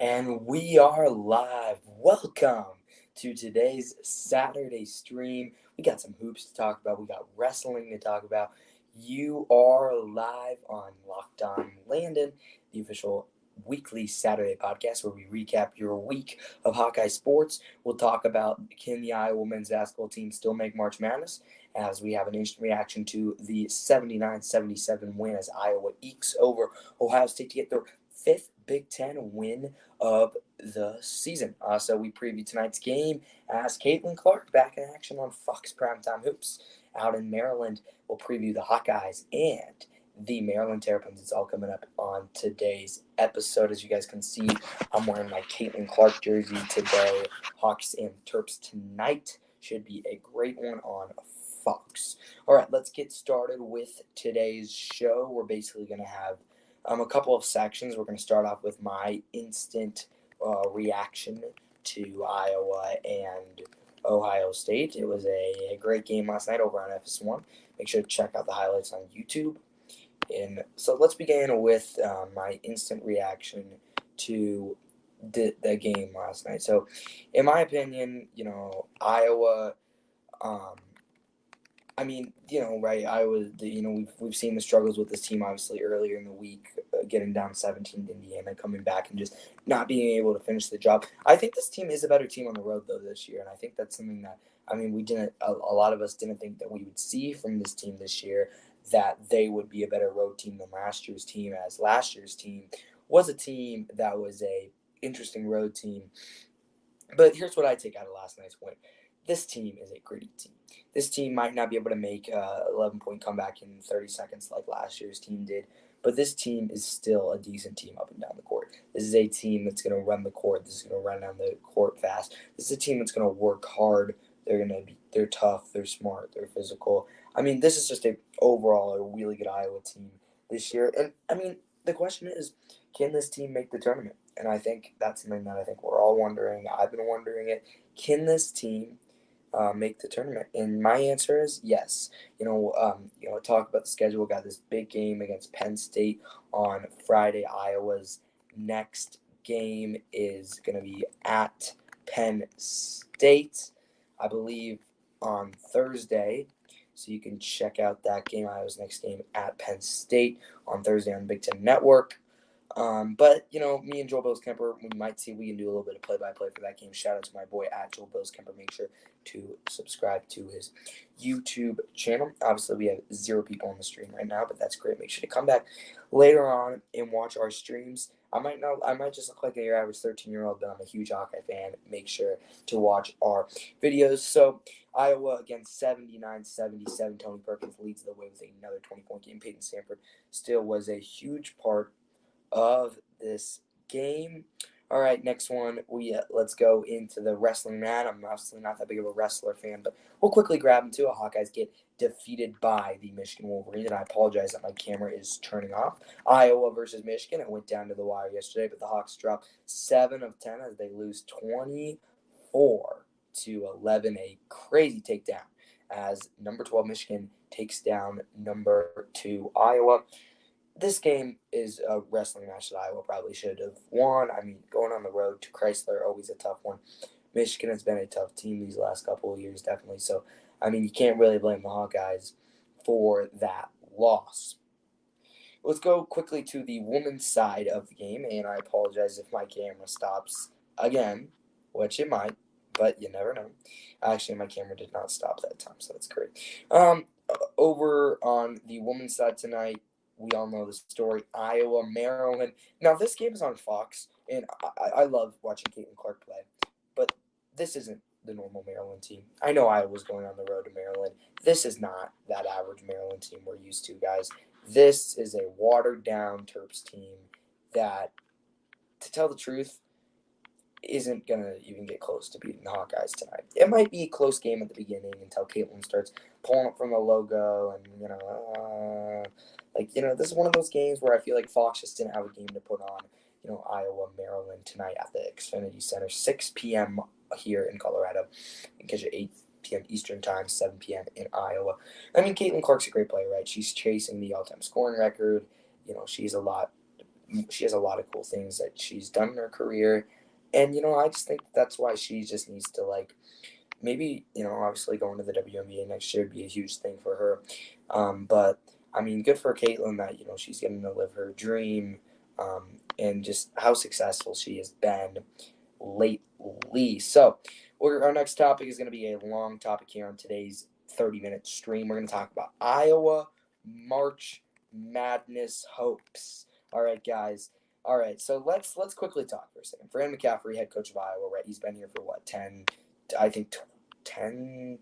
And we are live. Welcome to today's Saturday stream. We got some hoops to talk about. We got wrestling to talk about. You are live on Locked On Landon, the official weekly Saturday podcast where we recap your week of Hawkeye sports. We'll talk about can the Iowa men's basketball team still make March Madness, as we have an instant reaction to the 79-77 win as Iowa ekes over Ohio State to get their fifth Big Ten win of the season. So we preview tonight's game as Caitlin Clark back in action on Fox Primetime Hoops out in Maryland. We'll preview the Hawkeyes and the Maryland Terrapins. It's all coming up on today's episode. As you guys can see, I'm wearing my Caitlin Clark jersey today. Hawks and Terps tonight should be a great one on Fox. All right, let's get started with today's show. We're basically going to have a couple of sections. We're going to start off with my instant reaction to Iowa and Ohio State. It was a great game last night over on FS1. Make sure to check out the highlights on YouTube. And so let's begin with my instant reaction to the game last night. So, in my opinion, Iowa. Right? We've seen the struggles with this team obviously earlier in the week, getting down 17 to Indiana, coming back and just not being able to finish the job. I think this team is a better team on the road though this year, and I think that's something that we didn't. A lot of us didn't think that we would see from this team this year, that they would be a better road team than last year's team, as last year's team was a team that was a interesting road team. But here's what I take out of last night's win. This team is a gritty team. This team might not be able to make an 11-point comeback in 30 seconds like last year's team did, but this team is still a decent team up and down the court. This is a team that's going to run the court. This is going to run down the court fast. This is a team that's going to work hard. They're tough. They're smart. They're physical. This is just overall a really good Iowa team this year. And the question is, can this team make the tournament? And I think that's something that I think we're all wondering. I've been wondering it. Can this team make the tournament? And my answer is yes. Talk about the schedule. Got this big game against Penn State on Friday. Iowa's next game is going to be at Penn State, I believe, on Thursday. So you can check out that game, Iowa's next game at Penn State on Thursday on Big Ten Network. But me and Joel Bills Kemper, we might see if we can do a little bit of play-by-play for that game. Shout out to my boy at Joel Bills Kemper. Make sure to subscribe to his YouTube channel. Obviously, we have 0 people on the stream right now, but that's great. Make sure to come back later on and watch our streams. I might just look like your average 13-year-old, but I'm a huge Hawkeye fan. Make sure to watch our videos. So Iowa against 79-77. Tony Perkins leads the way with another 20-point game. Peyton Sanford still was a huge part of this game. All right, next one, let's go into the wrestling man. I'm obviously not that big of a wrestler fan, but we'll quickly grab into it. Hawkeyes get defeated by the Michigan Wolverines, and I apologize that my camera is turning off. Iowa versus Michigan. It went down to the wire yesterday, but the Hawks dropped 7 of 10 as they lose 24-11. A crazy takedown as number 12 Michigan takes down number 2 Iowa. This game is a wrestling match that Iowa probably should have won. Going on the road to Chrysler, always a tough one. Michigan has been a tough team these last couple of years, definitely. So, you can't really blame the Hawkeyes for that loss. Let's go quickly to the women's side of the game, and I apologize if my camera stops again, which it might, but you never know. Actually, my camera did not stop that time, so that's great. Over on the women's side tonight, we all know the story, Iowa, Maryland. Now, this game is on Fox, and I love watching Caitlin Clark play, but this isn't the normal Maryland team. I know Iowa's going on the road to Maryland. This is not that average Maryland team we're used to, guys. This is a watered-down Terps team that, to tell the truth, isn't going to even get close to beating the Hawkeyes tonight. It might be a close game at the beginning until Caitlin starts pulling up from the logo and, this is one of those games where I feel like Fox just didn't have a game to put on, Iowa, Maryland tonight at the Xfinity Center, 6 p.m. here in Colorado, because you're 8 p.m. Eastern time, 7 p.m. in Iowa. Caitlin Clark's a great player, right? She's chasing the all-time scoring record. She's a lot she has a lot of cool things that she's done in her career. And, I just think that's why she just needs to, maybe, obviously going to the WNBA next year would be a huge thing for her. But, I mean, good for Caitlin that, she's getting to live her dream, and just how successful she has been lately. So, our next topic is going to be a long topic here on today's 30-minute stream. We're going to talk about Iowa March Madness hopes. All right, guys. All right, so let's quickly talk for a second. Fran McCaffrey, head coach of Iowa, right? He's been here for what, 10,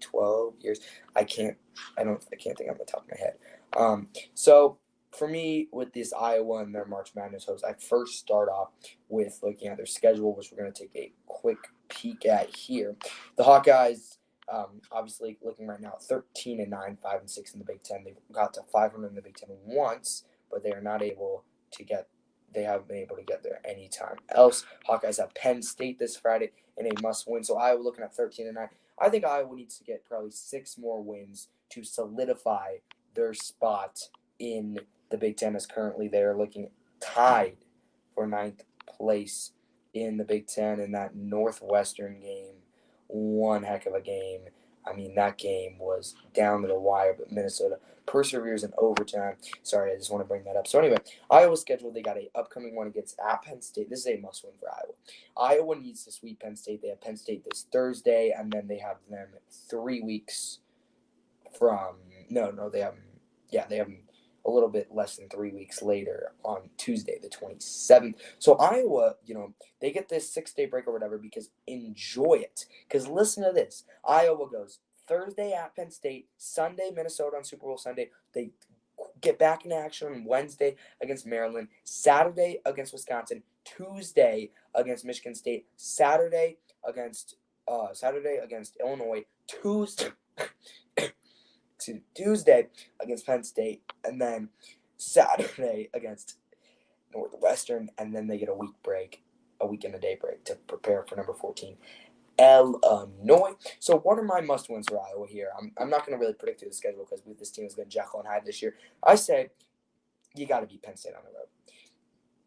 12 years. I can't think on the top of my head. So for me, with this Iowa and their March Madness hopes, I first start off with looking at their schedule, which we're going to take a quick peek at here. The Hawkeyes, obviously looking right now at 13-9, 5-6 in the Big Ten. They got to 500 in the Big Ten once, but they are not able to get. They haven't been able to get there anytime else. Hawkeyes have Penn State this Friday in a must-win. So Iowa looking at 13-9. I think Iowa needs to get probably 6 more wins to solidify their spot in the Big Ten, as currently they are looking tied for 9th place in the Big Ten in that Northwestern game. One heck of a game. I mean, that game was down to the wire, but Minnesota perseveres in overtime. Sorry, I just want to bring that up. So anyway, Iowa's schedule, they got an upcoming one against at Penn State. This is a must-win for Iowa. Iowa needs to sweep Penn State. They have Penn State this Thursday, and then they have them 3 weeks from – they have them a little bit less than 3 weeks later on Tuesday, the 27th. So Iowa, they get this 6-day break or whatever because enjoy it. Because listen to this. Iowa goes Thursday at Penn State, Sunday Minnesota on Super Bowl Sunday. They get back in action on Wednesday against Maryland, Saturday against Wisconsin, Tuesday against Michigan State, Saturday against Illinois, Tuesday against Penn State, and then Saturday against Northwestern, and then they get a week and a day break to prepare for number 14, Illinois. So what are my must-wins for Iowa here? I'm not going to really predict the schedule because this team has been Jekyll and Hyde this year. I say you got to beat Penn State on the road.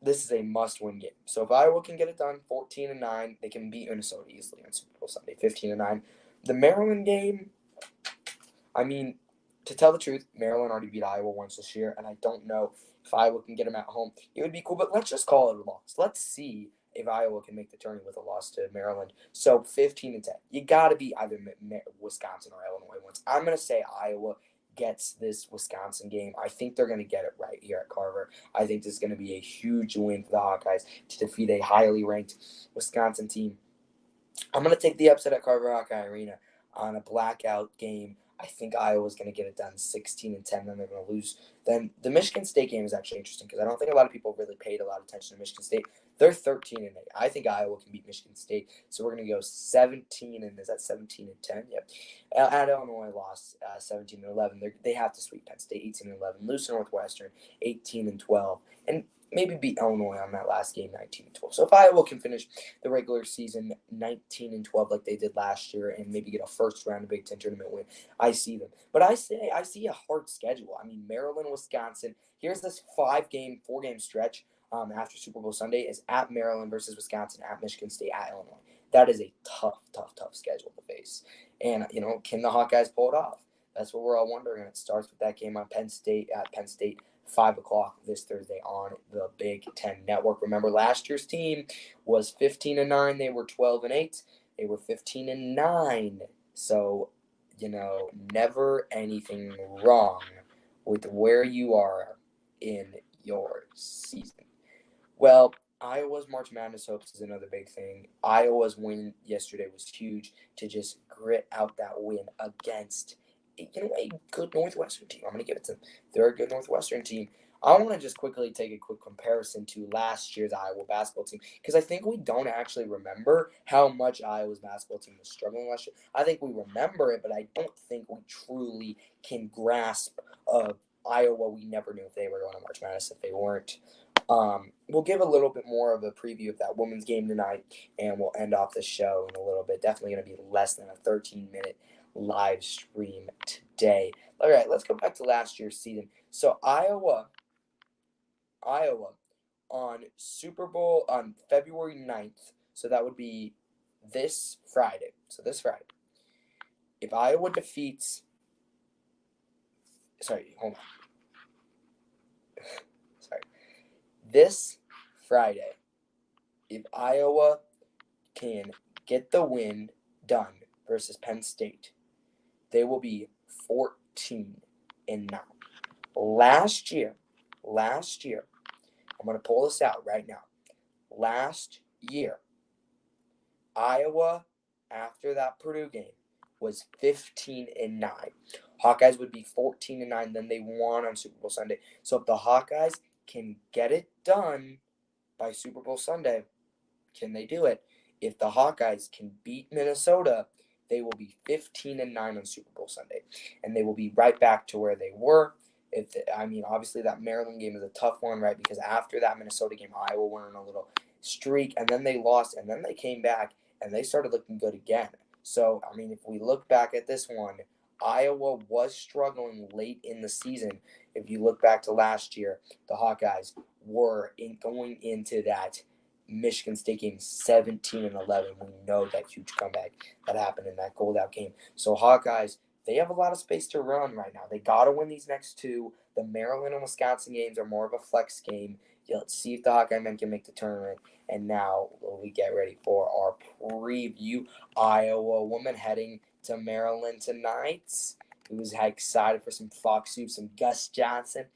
This is a must-win game. So if Iowa can get it done, 14-9, they can beat Minnesota easily on Super Bowl Sunday, 15-9. The Maryland game, I mean, to tell the truth, Maryland already beat Iowa once this year, and I don't know if Iowa can get them at home. It would be cool, but let's just call it a loss. Let's see if Iowa can make the tourney with a loss to Maryland. So 15-10. You got to beat either Wisconsin or Illinois once. I'm going to say Iowa gets this Wisconsin game. I think they're going to get it right here at Carver. I think this is going to be a huge win for the Hawkeyes to defeat a highly ranked Wisconsin team. I'm going to take the upset at Carver Hawkeye Arena on a blackout game. I think Iowa's going to get it done 16-10, then they're going to lose. Then the Michigan State game is actually interesting because I don't think a lot of people really paid a lot of attention to Michigan State. They're 13-8. I think Iowa can beat Michigan State, so we're going to go 17-10? Yep. At Illinois lost 17-11. They have to sweep Penn State 18-11, lose to Northwestern 18-12, and maybe beat Illinois on that last game 19-12. So if Iowa can finish the regular season 19-12 like they did last year and maybe get a first round of Big Ten tournament win, I see them. But I see a hard schedule. I mean, Maryland, Wisconsin. Here's this 4-game stretch after Super Bowl Sunday is at Maryland versus Wisconsin, at Michigan State, at Illinois. That is a tough schedule to face. And, can the Hawkeyes pull it off? That's what we're all wondering. And it starts with that game on Penn State, 5 o'clock this Thursday on the Big Ten Network. Remember, last year's team was 15-9. They were 12-8. They were 15-9. So, never anything wrong with where you are in your season. Well, Iowa's March Madness hopes is another big thing. Iowa's win yesterday was huge to just grit out that win against a good Northwestern team. I'm going to give it to them. They're a good Northwestern team. I want to just quickly take a quick comparison to last year's Iowa basketball team because I think we don't actually remember how much Iowa's basketball team was struggling last year. I think we remember it, but I don't think we truly can grasp Iowa. We never knew if they were going to March Madness, if they weren't. We'll give a little bit more of a preview of that women's game tonight, and we'll end off the show in a little bit. Definitely going to be less than a 13-minute live stream today. All right, let's go back to last year's season. So Iowa on Super Bowl on February 9th. So that would be this Friday. So this Friday. If Iowa defeats... Sorry, hold on. Sorry. This Friday, if Iowa can get the win done versus Penn State, they will be 14-9. Last year, I'm going to pull this out right now. Last year, Iowa, after that Purdue game, was 15-9. Hawkeyes would be 14-9, then they won on Super Bowl Sunday. So if the Hawkeyes can get it done by Super Bowl Sunday, can they do it? If the Hawkeyes can beat Minnesota, they will be 15-9 on Super Bowl Sunday, and they will be right back to where they were. Obviously that Maryland game is a tough one, right? Because after that Minnesota game, Iowa went on a little streak, and then they lost, and then they came back, and they started looking good again. So, if we look back at this one, Iowa was struggling late in the season. If you look back to last year, the Hawkeyes were going into that Michigan State game 17-11. We know that huge comeback that happened in that gold-out game. So Hawkeyes, they have a lot of space to run right now. They got to win these next two. The Maryland and Wisconsin games are more of a flex game. Let's see if the Hawkeye men can make the tournament. And now we get ready for our preview. Iowa woman heading to Maryland tonight. Who's excited for some Fox soup, some Gus Johnson,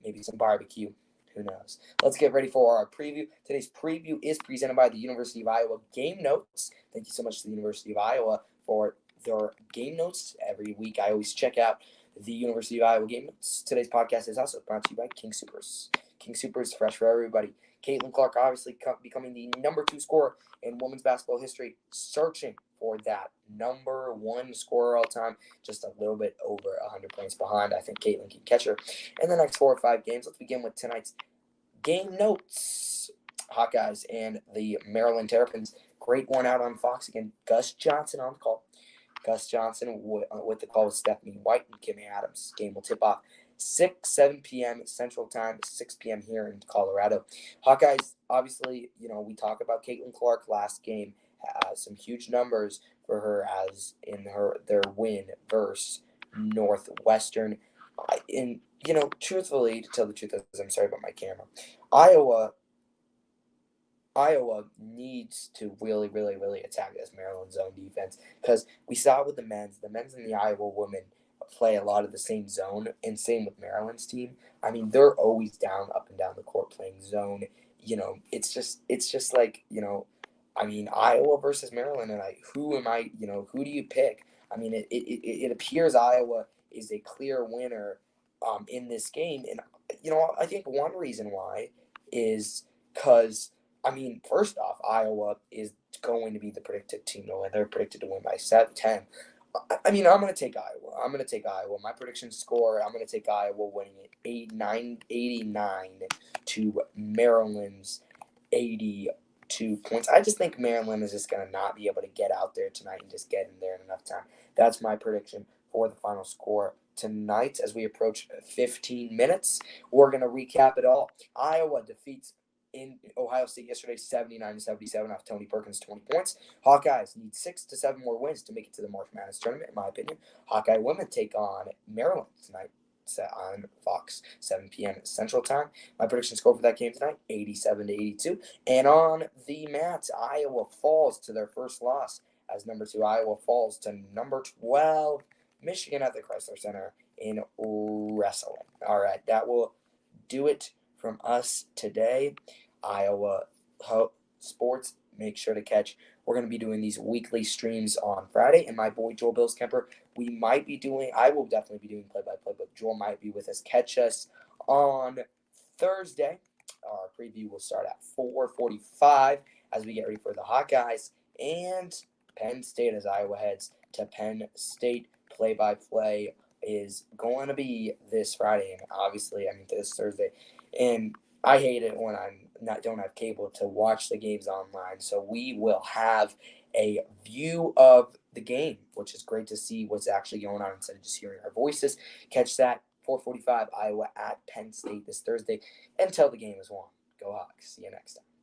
maybe some barbecue. Who knows? Let's get ready for our preview. Today's preview is presented by the University of Iowa Game Notes. Thank you so much to the University of Iowa for their game notes. Every week I always check out the University of Iowa Game Notes. Today's podcast is also brought to you by King Soopers. King Soopers, fresh for everybody. Caitlin Clark obviously becoming the number 2 scorer in women's basketball history, searching for that number 1 scorer all time, just a little bit over 100 points behind. I think Caitlin can catch her in the next 4 or 5 games. Let's begin with tonight's game notes. Hawkeyes and the Maryland Terrapins. Great one out on Fox again. Gus Johnson on the call. Gus Johnson with the call with Stephanie White and Kimmy Adams. Game will tip off 7 p.m. Central Time, 6 p.m. here in Colorado. Hawkeyes, obviously, we talk about Caitlin Clark last game. Some huge numbers for her as in their win versus Northwestern. Truthfully, to tell the truth, I'm sorry about my camera. Iowa needs to really, really, really attack this Maryland zone defense because we saw it with the men's. The men's and the Iowa women play a lot of the same zone, and same with Maryland's team. They're always up and down the court playing zone. It's just like, Iowa versus Maryland, and who do you pick? It appears Iowa is a clear winner in this game, and I think one reason why is because first off, Iowa is going to be the predicted team to win. They're predicted to win by 10. I'm going to take Iowa. My prediction score, I'm going to take Iowa winning it 89 to Maryland's 82 points. I just think Maryland is just going to not be able to get out there tonight and just get in there in enough time. That's my prediction for the final score tonight. As we approach 15 minutes, we're going to recap it all. Iowa defeats in Ohio State yesterday, 79-77 off Tony Perkins' 20 points. Hawkeyes need 6 to 7 more wins to make it to the March Madness tournament, in my opinion. Hawkeye women take on Maryland tonight on Fox, 7 p.m. Central Time. My prediction score for that game tonight, 87-82. And on the mat, Iowa falls to their first loss as number 2 Iowa falls to number 12 Michigan at the Chrysler Center in wrestling. All right, that will do it from us today. Iowa Sports, make sure to catch. We're going to be doing these weekly streams on Friday, and my boy Joel Bills Kemper, I will definitely be doing play-by-play, but Joel might be with us. Catch us on Thursday. Our preview will start at 4:45 as we get ready for the Hawkeyes and Penn State as Iowa heads to Penn State. Play-by-play is going to be this Friday, and obviously, this Thursday. And I hate it when don't have cable to watch the games online. So we will have a view of the game, which is great to see what's actually going on instead of just hearing our voices. Catch that 4:45 Iowa at Penn State this Thursday until the game is won. Go Hawks. See you next time.